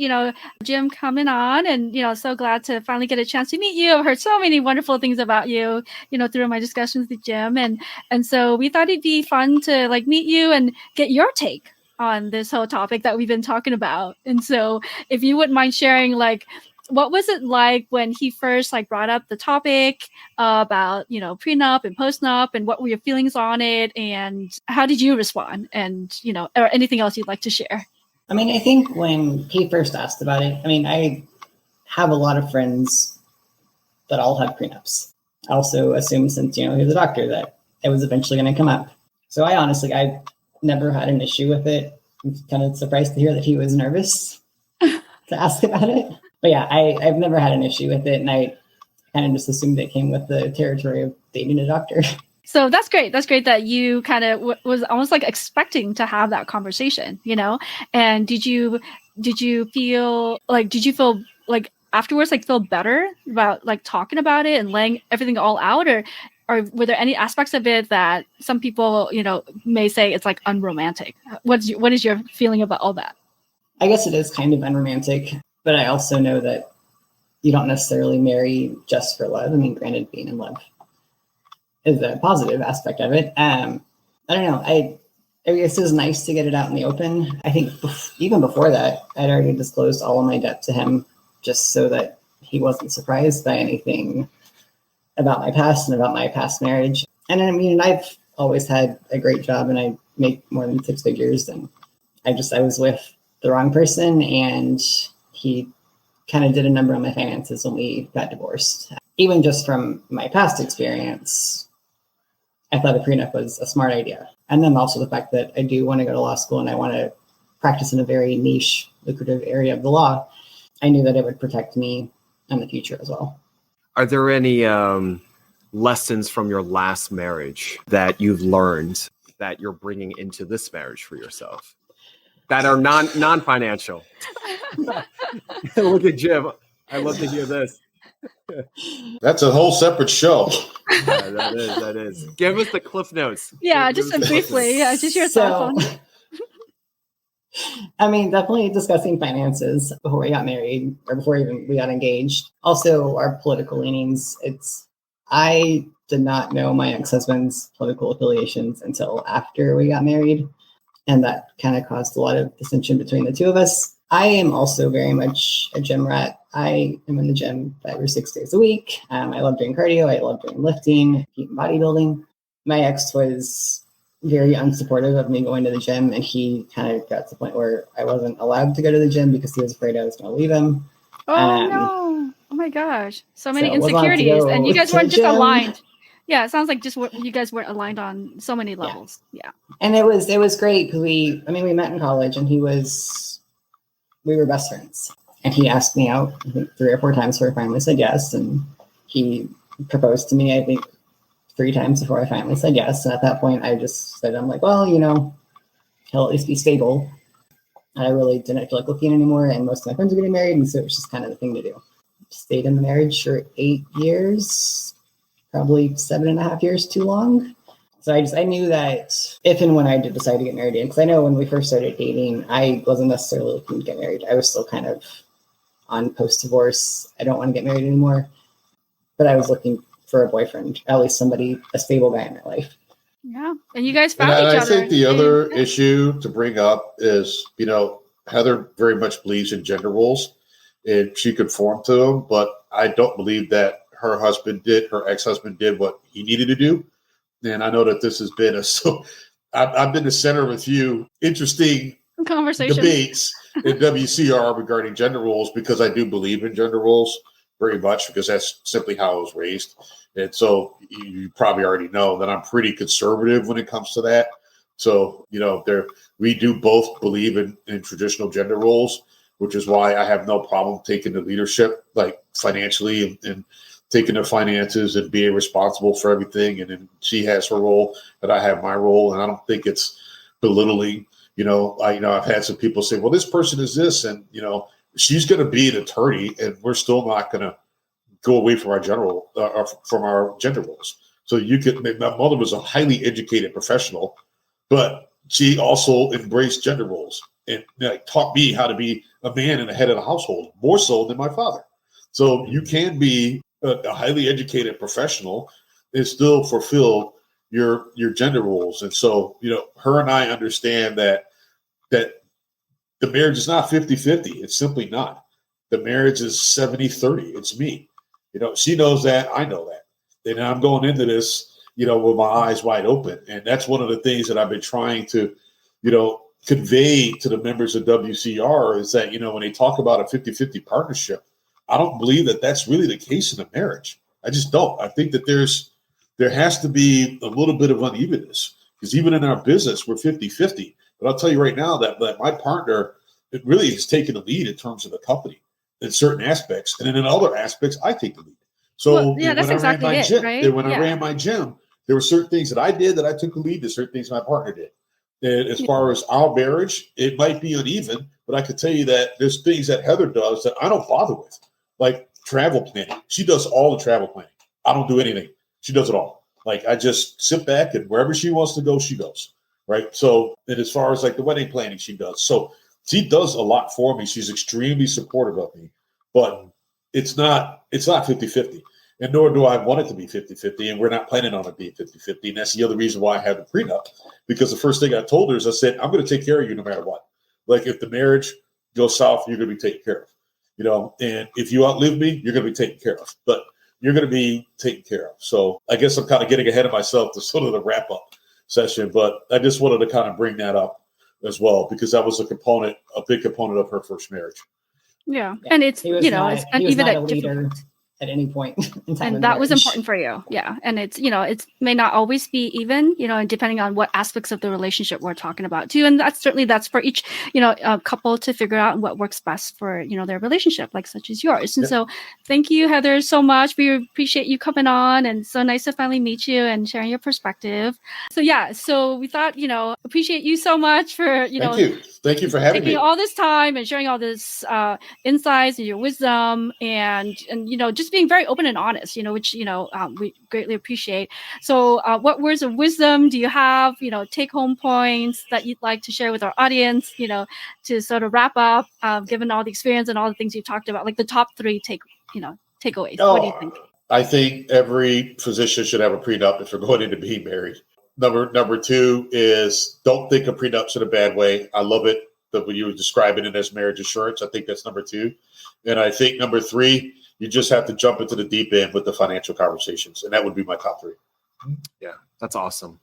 Jim coming on and, so glad to finally get a chance to meet you. I've heard so many wonderful things about you, through my discussions with Jim. And so we thought it'd be fun to meet you and get your take on this whole topic that we've been talking about. And so if you wouldn't mind sharing, what was it like when he first brought up the topic about, prenup and postnup, and what were your feelings on it, and how did you respond, and, or anything else you'd like to share? I mean, I think when he first asked about it, I have a lot of friends that all have prenups. I also assumed since, he was a doctor that it was eventually going to come up. So I never had an issue with it. I'm kind of surprised to hear that he was nervous to ask about it. But yeah, I've never had an issue with it, and I kind of just assumed it came with the territory of dating a doctor. So that's great. That's great that you kind of was almost expecting to have that conversation, And did you feel afterwards, feel better about talking about it and laying everything all out, or were there any aspects of it that some people, may say it's unromantic? What is your feeling about all that? I guess it is kind of unromantic. But I also know that you don't necessarily marry just for love. I mean, granted, being in love is a positive aspect of it. I don't know. I guess it was nice to get it out in the open. I think even before that, I'd already disclosed all of my debt to him just so that he wasn't surprised by anything about my past and about my past marriage. And I mean, I've always had a great job and I make more than 6 figures. And I was with the wrong person, and he kind of did a number on my finances when we got divorced. Even just from my past experience, I thought a prenup was a smart idea. And then also the fact that I do want to go to law school and I want to practice in a very niche, lucrative area of the law, I knew that it would protect me in the future as well. Are there any lessons from your last marriage that you've learned that you're bringing into this marriage for yourself that are non-financial? Look at Jim. I'd love to hear this. That's a whole separate show. Yeah, that is. Give us the cliff notes. Yeah, just briefly. Yeah, just your thoughts on. I mean, definitely discussing finances before we got married or before even we got engaged. Also, our political leanings. I did not know my ex-husband's political affiliations until after we got married. And that kind of caused a lot of dissension between the two of us. I am also very much a gym rat. I am in the gym 5 or 6 days a week. I love doing cardio. I love doing lifting, bodybuilding. My ex was very unsupportive of me going to the gym, and he kind of got to the point where I wasn't allowed to go to the gym because he was afraid I was going to leave him. Oh, no. Oh, my gosh. So many insecurities, and you guys weren't just aligned. Yeah, it sounds like you guys weren't aligned on so many levels. Yeah. And it was great because we met in college, and we were best friends. And he asked me out, I think 3 or 4 times before I finally said yes. And he proposed to me, I think, 3 times before I finally said yes. And at that point, I just said, I'm like, well, he'll at least be stable. I really didn't feel like looking anymore. And most of my friends are getting married. And so it was just kind of the thing to do. Stayed in the marriage for 8 years, probably 7.5 years too long. So I knew that if and when I did decide to get married, because I know when we first started dating, I wasn't necessarily looking to get married. I was still kind of on post-divorce. I don't want to get married anymore. But I was looking for a boyfriend, at least somebody, a stable guy in my life. Yeah. And you guys found each other. I think the other issue to bring up is, Heather very much believes in gender roles, and she conformed to them. But I don't believe that her ex-husband did what he needed to do. And I know that this has been I've been the center of a few interesting conversations, debates in WCR regarding gender roles, because I do believe in gender roles very much, because that's simply how I was raised. And so you probably already know that I'm pretty conservative when it comes to that. So, we do both believe in traditional gender roles, which is why I have no problem taking the leadership, like financially and taking the finances and being responsible for everything. And then she has her role and I have my role. And I don't think it's belittling. I've had some people say, well, this person is this, and, she's going to be an attorney, and we're still not going to go away from our from our gender roles. So my mother was a highly educated professional, but she also embraced gender roles and taught me how to be a man and a head of the household, more so than my father. So you can be a highly educated professional and still fulfill your gender roles. And so, her and I understand that the marriage is not 50-50. It's simply not. The marriage is 70-30. It's me. She knows that. I know that. And I'm going into this, with my eyes wide open. And that's one of the things that I've been trying to, convey to the members of WCR is that, when they talk about a 50-50 partnership, I don't believe that that's really the case in a marriage. I just don't. I think that there has to be a little bit of unevenness, because even in our business, we're 50-50. But I'll tell you right now that my partner, it really has taken the lead in terms of the company in certain aspects. And then in other aspects, I take the lead. So that's exactly it, right? When I ran my gym, there were certain things that I did that I took the lead, to certain things my partner did. And as far as our marriage, it might be uneven, but I could tell you that there's things that Heather does that I don't bother with, like travel planning. She does all the travel planning. I don't do anything. She does it all. Like, I just sit back, and wherever she wants to go, she goes. Right. So, and as far as like the wedding planning, she does. So she does a lot for me. She's extremely supportive of me, but it's not 50-50. And nor do I want it to be 50-50. And we're not planning on it being 50-50. And that's the other reason why I have the prenup, because the first thing I told her is, I said, I'm going to take care of you no matter what. Like, if the marriage goes south, you're going to be taken care of, and if you outlive me, you're going to be taken care of, but you're going to be taken care of. So I guess I'm kind of getting ahead of myself to sort of the wrap up session, but I just wanted to kind of bring that up as well, because that was a big component of her first marriage. Yeah. And it's, he was not a leader at any point in time. And that was important for you. Yeah. And it's, it may not always be even, and depending on what aspects of the relationship we're talking about too. And that's for each, couple to figure out what works best for, their relationship, like such as yours. And so thank you, Heather, so much. We appreciate you coming on, and so nice to finally meet you and sharing your perspective. So we thought, appreciate you so much for, Thank you for having me. All this time and sharing all this insights and your wisdom and just being very open and honest, which, we greatly appreciate. So what words of wisdom do you have, take home points that you'd like to share with our audience, to sort of wrap up, given all the experience and all the things you talked about, like the top 3 takeaways? What do you think? I think every physician should have a prenup if they're going into being married. Number 2 is don't think of prenups in a bad way. I love it that when you were describing it as marriage insurance. I think that's number 2. And I think number 3, you just have to jump into the deep end with the financial conversations. And that would be my top 3. Yeah, that's awesome.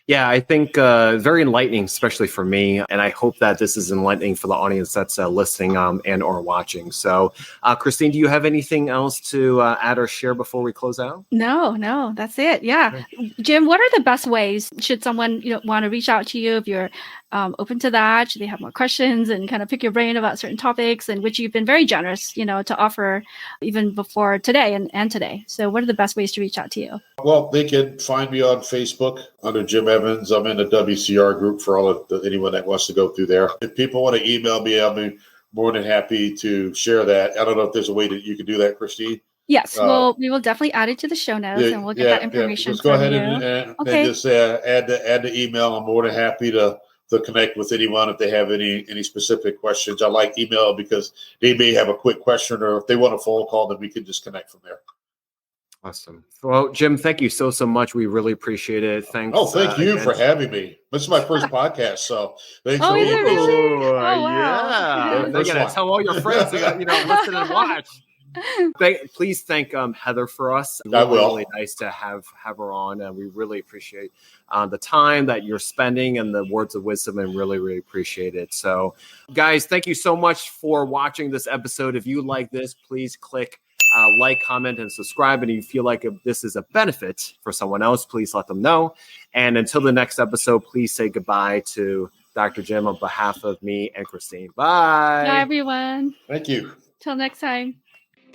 Yeah, I think very enlightening, especially for me. And I hope that this is enlightening for the audience that's listening and or watching. So, Christine, do you have anything else to add or share before we close out? No, that's it. Yeah. Jim, what are the best ways should someone want to reach out to you if you're open to that? Should they have more questions and kind of pick your brain about certain topics, and which you've been very generous, to offer even before today and today. So what are the best ways to reach out to you? Well, they can find me on Facebook under Jim Evans. I'm in the WCR group for anyone that wants to go through there. If people want to email me, I'll be more than happy to share that. I don't know if there's a way that you can do that, Christine. Yes, we will definitely add it to the show notes, and we'll get that information. Just go ahead and just add the email. I'm more than happy to connect with anyone if they have any specific questions. I like email because they may have a quick question, or if they want a phone call, then we can just connect from there. Awesome. Well, Jim, thank you so much. We really appreciate it. Thanks. Oh, thank you for having me. This is my first podcast, so thanks. Oh, is it really? Oh, wow. Yeah. They're going to tell all your friends to listen and watch. Please thank Heather for us. I will. Really nice to have her on, and we really appreciate the time that you're spending and the words of wisdom, and really, really appreciate it. So, guys, thank you so much for watching this episode. If you like this, please click like, comment, and subscribe. And if you feel like if this is a benefit for someone else, please let them know. And until the next episode, please say goodbye to Dr. Jim on behalf of me and Christine. Bye. Bye, everyone. Thank you. Till next time.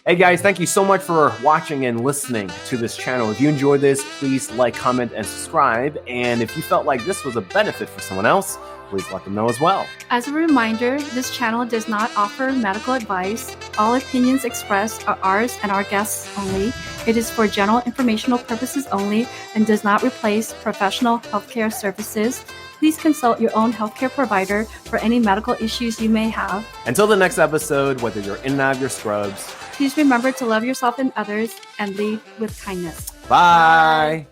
Hey guys, thank you so much for watching and listening to this channel. If you enjoyed this, please like, comment, and subscribe. And if you felt like this was a benefit for someone else, please let them know as well. As a reminder, this channel does not offer medical advice. All opinions expressed are ours and our guests only. It is for general informational purposes only and does not replace professional healthcare services. Please consult your own healthcare provider for any medical issues you may have. Until the next episode, whether you're in and out of your scrubs, please remember to love yourself and others and lead with kindness. Bye.